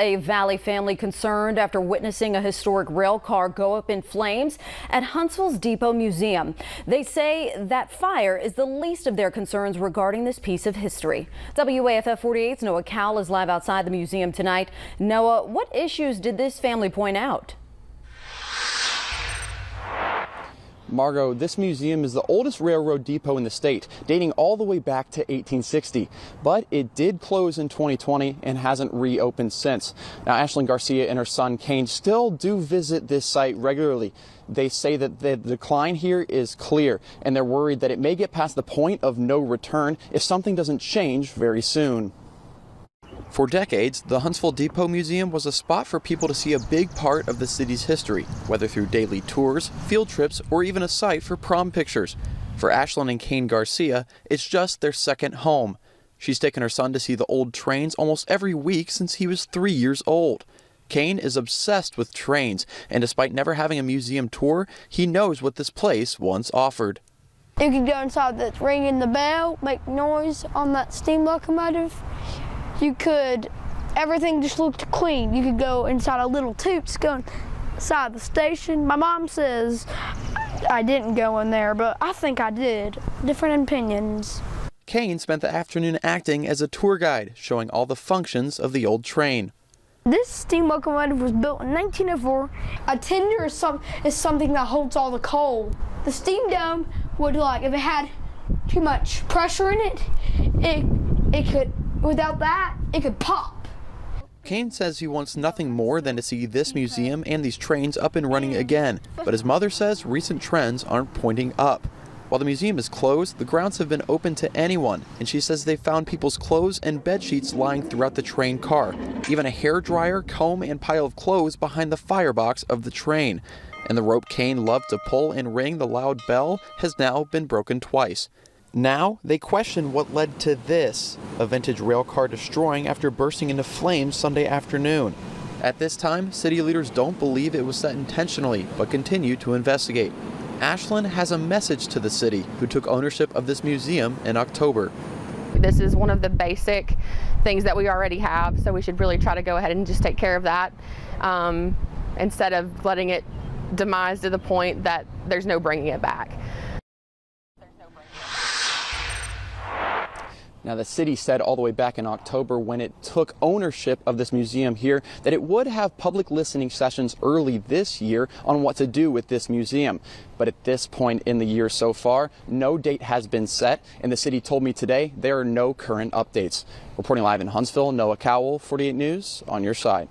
A Valley family concerned after witnessing a historic rail car go up in flames at Huntsville Depot Museum. They say that fire is the least of their concerns regarding this piece of history. WAFF 48's Noah Cowell is live outside the museum tonight. Noah, what issues did this family point out? Margot, this museum is the oldest railroad depot in the state, dating all the way back to 1860. But it did close in 2020 and hasn't reopened since. Now, Ashlyn Garcia and her son Kane still do visit this site regularly. They say that the decline here is clear, and they're worried that it may get past the point of no return if something doesn't change very soon. For decades, the Huntsville Depot Museum was a spot for people to see a big part of the city's history, whether through daily tours, field trips, or even a site for prom pictures. For Ashlyn and Kane Garcia, it's just their second home. She's taken her son to see the old trains almost every week since he was 3 years old. Kane is obsessed with trains, and despite never having a museum tour, he knows what this place once offered. You could go inside that's ringing the bell, make noise on that steam locomotive. You could, everything just looked clean. You could go inside a little toots, go inside the station. My mom says I didn't go in there, but I think I did. Different opinions. Kane spent the afternoon acting as a tour guide, showing all the functions of the old train. This steam locomotive was built in 1904. A tender is something that holds all the coal. The steam dome would, if it had too much pressure in it, it could, without that, it could pop. Kane says he wants nothing more than to see this museum and these trains up and running again, but his mother says recent trends aren't pointing up. While the museum is closed, the grounds have been open to anyone, and she says they found people's clothes and bed sheets lying throughout the train car, even a hairdryer, comb, and pile of clothes behind the firebox of the train. And the rope Kane loved to pull and ring the loud bell has now been broken twice. Now they question what led to this, a vintage rail car destroying after bursting into flames Sunday afternoon. At this time, city leaders don't believe it was set intentionally, but continue to investigate. Ashlyn has a message to the city, who took ownership of this museum in October. This is one of the basic things that we already have, so we should really try to go ahead and just take care of that instead of letting it demise to the point that there's no bringing it back. Now, the city said all the way back in October when it took ownership of this museum here that it would have public listening sessions early this year on what to do with this museum. But at this point in the year so far, no date has been set, and the city told me today there are no current updates. Reporting live in Huntsville, Noah Cowell, 48 News, on your side.